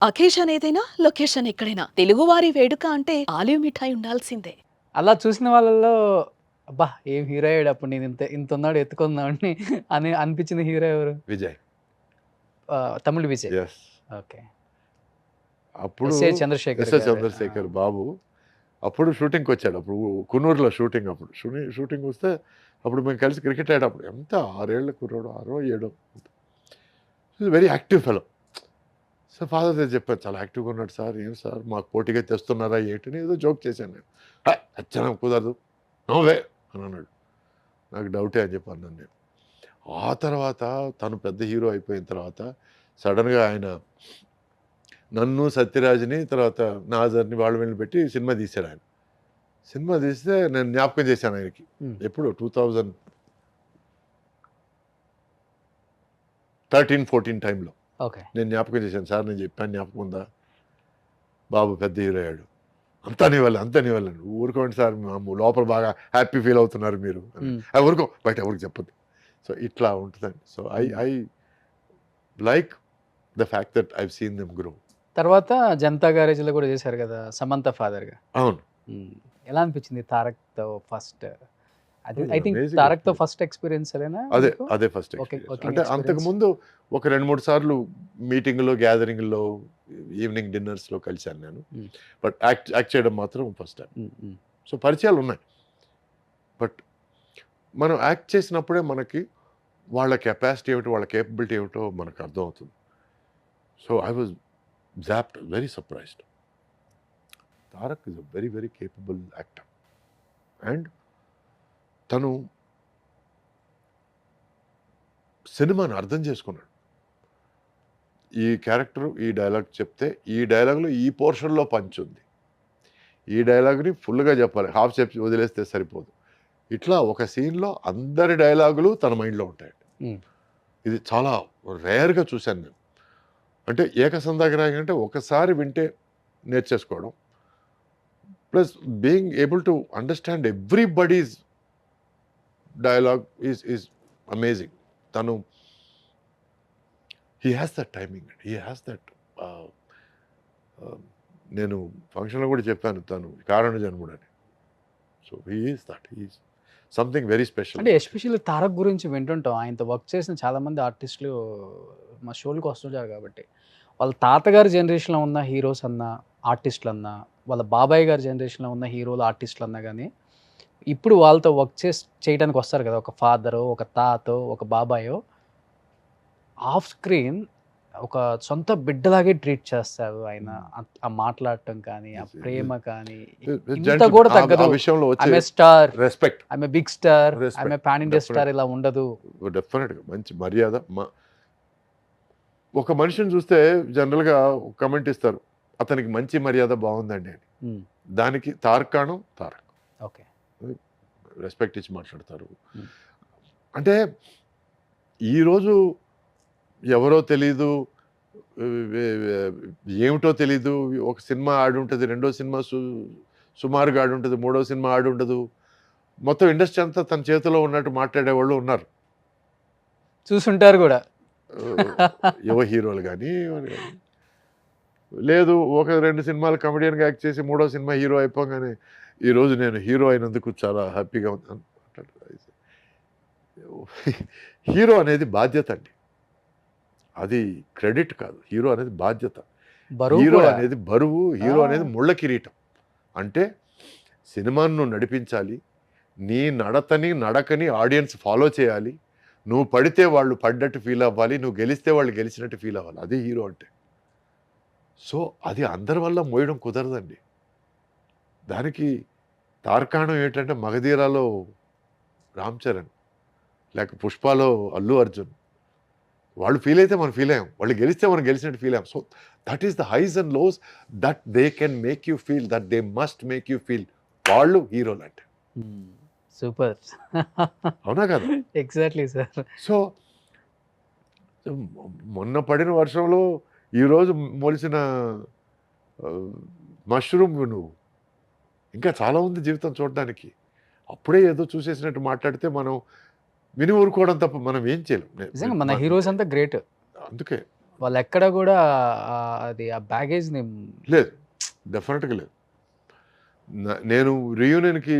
Occasion ఏదైనా, location ఎక్కడైనా తెలుగువారి వేడుక అంటే ఆలివ్ మిఠాయి ఉండాల్సిందే. అలా చూసిన వాళ్ళలో అబ్బా! ఏం హీరో అయ్యాడు అప్పుడు నేను ఇంతున్నాడు ఎత్తుకుందామని అని అనిపించిన హీరో ఎవరు? విజయ్. తమిళ్ విజయ్. యెస్. ఓకే. అప్పుడు ఎస్ఏ చంద్రశేఖర్ ఎస్ఎస్ గారు. చంద్రశేఖర్ బాబు అప్పుడు షూటింగ్‌కొచ్చాడు. అప్పుడు కున్నూరులో షూటింగ్ అప్పుడు. షూటింగొస్తే అప్పుడు మేము కలిసి క్రికెట్ ఆడేటప్పుడు ఎంత 6 ఏళ్ల కుర్రాడు 6 7 very active fellow. So father దగ్గర చెప్పాను, చాలా యాక్టివ్‌గా ఉన్నాడు సార్. ఏం సార్ మాకు పోటీగా తెస్తున్నారా ఏంటి అని ఏదో జోక్ చేశాను నేను. అచ్చనం కుదరదు. నో వే అని అన్నాడు. నాకు డౌటే అని చెప్పి అన్నాను నేను. ఆ తర్వాత తను పెద్ద హీరో అయిపోయిన తర్వాత సడెన్‌గా ఆయన నన్ను, సత్యరాజ్‌ని, తర్వాత నాజర్‌ని వీళ్ళని పెట్టి సినిమా తీశాడు ఆయన. సినిమా తీస్తే నేను జ్ఞాపకం చేశాను ఆయనకి. ఎప్పుడు 2013, 14 టైంలో. ఓకే. నేను జ్ఞాపకం చేశాను. సార్ నేను చెప్పాను జ్ఞాపకం ఉందా? బాబు పెద్ద హీరో అయ్యాడు. అంతా నీ వల్లే, అంతా నీ వల్లే. ఊరుకోండి సార్ లోపల బాగా హ్యాపీ ఫీల్ అవుతున్నారు మీరు. ఊరుకో బయట ఎవరికి చెప్పొద్దు. సో ఇట్లా ఉంటుందండి. So I like the fact that I've seen them grow. తర్వాత 'జనతా గ్యారేజ్‌లో' కూడా చేశారు కదా! సమంత ఫాదర్‌గా. అవును. ఎలా అనిపించింది తారక్‌తో ఫస్ట్? అది I think Amazing తారక్‌తో experience. First experience అదేనా అదే మీకు? అదే ఫస్ట్ ఓకే. ఎక్స్‌పీరియన్స్. ఓకే. అంటే ఎక్స్‌పీరియన్స్. అంతకుముందు ఒక 2, 3 సార్లు మీటింగ్‌లో, గ్యాదరింగ్‌లో, ఈవినింగ్ డిన్నర్స్‌లో కలిశాను నేను. బట్ యాక్ట్ చేయడం మాత్రం ఫస్ట్ టైం. సో పరిచయాలు ఉన్నాయి. బట్ మనం యాక్ట్ చేసినప్పుడే మనకి వాళ్ళ కెపాసిటీ ఏమిటో, వాళ్ళ కేపబిలిటీ ఏమిటో మనకు అర్థమవుతుంది. So I was zapped, very surprised. Tarak is a very very capable actor. And తను సినిమాని అర్థం చేసుకున్నాడు. ఈ క్యారెక్టర్ ఈ డైలాగ్ చెప్తే ఈ డైలాగ్లో ఈ పోర్షన్లో పంచ్ ఉంది, ఈ డైలాగ్ని ఫుల్గా చెప్పాలి, హాఫ్ చెప్పి వదిలేస్తే సరిపోదు. ఇట్లా ఒక సీన్లో అందరి డైలాగులు తన మైండ్లో ఉంటాయి. ఇది చాలా రేర్గా చూశాను నేను. అంటే ఏకసంధాగ్రాహి అంటే ఒకసారి వింటే నేర్చేసుకోవడం, plus being able to understand everybody's dialogue is amazing. తను he has that timing, he has that. నేను ఫంక్షన్లో కూడా చెప్పాను తను కారణ జన్ముడు అని. So he is that, he is something very special. అంటే ఎస్పెషల్లీ తారక్ గురించి వింటుంటాం. ఆయనతో వర్క్ చేసిన చాలామంది ఆర్టిస్టులు మా షోలకు వస్తుంటారు కాబట్టి, వాళ్ళ తాతగారి జనరేషన్‌లో ఉన్న హీరోస్ అన్నా, ఆర్టిస్టులు అన్నా, వాళ్ళ బాబాయ్ గారి జనరేషన్‌లో ఉన్న హీరోలు, ఆర్టిస్టులు అన్నా గానీ, ఇప్పుడు వాళ్ళతో వర్క్ చేయడానికి వస్తారు కదా! ఒక ఫాదరో, ఒక తాతో, ఒక బాబాయో, ఆఫ్ స్క్రీన్ ఒక సొంత బిడ్డలాగే ట్రీట్ చేస్తారు ఆయన. ఆ మాట్లాడటం కానీ, ఆ ప్రేమ కానీ ఇంత కూడా తగ్గదు. ఆ విషయంలో ఐఎమ్ ఏ వచ్చే star, respect, I'm a big star, Respect. I'm a pan India star ఇలా ఉండదు. డెఫినెట్గా మంచి మర్యాద. ఒక మనిషిని చూస్తే జనరల్గా కమెంట్ ఇస్తారు, అతనికి మంచి మర్యాద బాగుందండి అని. దానికి తార్కాణం తారక్. ఓకే. రెస్పెక్ట్ ఇచ్చి మాట్లాడతారు. అంటే ఈరోజు ఎవరో తెలీదు, ఏమిటో తెలీదు, ఒక సినిమా ఆడి ఉంటుంది, రెండో సినిమా సుమారుగా ఆడి ఉంటుంది, మూడో సినిమా ఆడి ఉండదు, మొత్తం ఇండస్ట్రీ అంతా తన చేతిలో ఉన్నట్టు మాట్లాడేవాళ్ళు ఉన్నారు. చూసుంటారు కూడా. యువ హీరోలు కానీ లేదు, ఒక 2 సినిమాలు కమెడియన్గా యాక్ట్ చేసి మూడో సినిమా హీరో అయిపోగానే ఈరోజు నేను హీరో అయినందుకు చాలా హ్యాపీగా ఉన్నాను. హీరో అనేది బాధ్యత అండి, అది క్రెడిట్ కాదు. హీరో అనేది బాధ్యత, హీరో అనేది బరువు, హీరో అనేది ముళ్ళ కిరీటం. అంటే సినిమాను నువ్వు నడిపించాలి, నీ నడకని ఆడియన్స్ ఫాలో చేయాలి, నువ్వు పడితే వాళ్ళు పడ్డట్టు ఫీల్ అవ్వాలి, నువ్వు గెలిస్తే వాళ్ళు గెలిచినట్టు ఫీల్ అవ్వాలి. అదే హీరో అంటే. సో అది అందరి వల్ల మోయడం కుదరదండి. దానికి తార్కాణం ఏంటంటే మగధీరాలో రామ్ చరణ్, లేక పుష్పలో అల్లు అర్జున్. వాళ్ళు ఫీల్ అయితే మనం ఫీల్ అయ్యాం, వాళ్ళు గెలిస్తే మనం గెలిచినట్టు ఫీల్ అయ్యాం. So that is the highs and lows that they can make you feel, that they must make you feel. వాళ్ళు హీరోలు అంటే. సూపర్. అవునా కదా? Exactly sir. సో మొన్న పడిన వర్షంలో ఈరోజు మొలిసిన మష్రూమ్ నువ్వు. ఇంకా చాలా ఉంది జీవితం చూడడానికి. అప్పుడే ఏదో చూసేసినట్టు మాట్లాడితే మనం విని ఊరుకోవడం తప్ప మనం ఏం చేయలేం. నిజంగా మన హీరోస్ అంతా గ్రేట్. అందుకే వాళ్ళు ఎక్కడ కూడా అది ఆ బ్యాగేజ్ని లేదు, డెఫినెట్గా లేదు. నేను రియూనియన్కి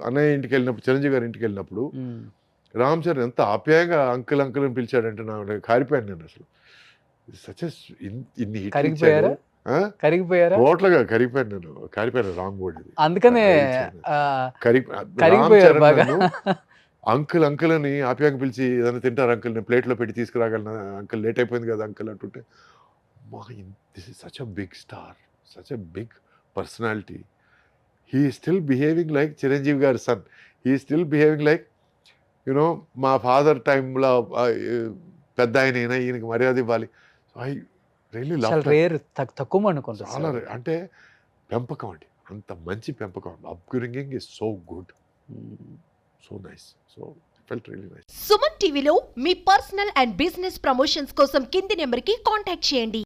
అన్నయ్య ఇంటికి వెళ్ళినప్పుడు, చిరంజీవి గారి ఇంటికి వెళ్ళినప్పుడు రామ్ చరణ్ ఎంత ఆప్యాయంగా అంకుల్ అంకుల్ అని పిలిచాడంటే నాకు కారిపోయాను నేను అసలు. ఇన్ని కరిగిపోయారా? కరిగిపోయారా? టోటల్గా కరిగిపోయాను నేను, కారిపోయాను రాంగ్ వర్డ్ ఇది. అందుకనే కరిగిపోయారు బాగా. అంకుల్ అంకుల్ అని ఆప్యాయంగా పిలిచి ఏదైనా తింటారు అంకుల్, నేను ప్లేట్లో పెట్టి తీసుకురాగలను అంకుల్, లేట్ అయిపోయింది కదా అంకుల్ అంటుంటే, this is such a big star, such a big personality. He still behaving like Chiranjeevi గారి son, he still behaving like you know మా ఫాదర్ టైంలో పెద్ద ఆయన, ఈయనకి మర్యాద ఇవ్వాలి. I really love. రేర్, తక్కువ అనుకుంటా. చాలా అంటే పెంపకం అండి, అంత మంచి పెంపకం. Upbringing is so good, so nice, so felt really nice. Suman టీవీలో మీ పర్సనల్ అండ్ బిజినెస్ ప్రమోషన్స్ కోసం కింది నెంబర్కి కాంటాక్ట్ చేయండి.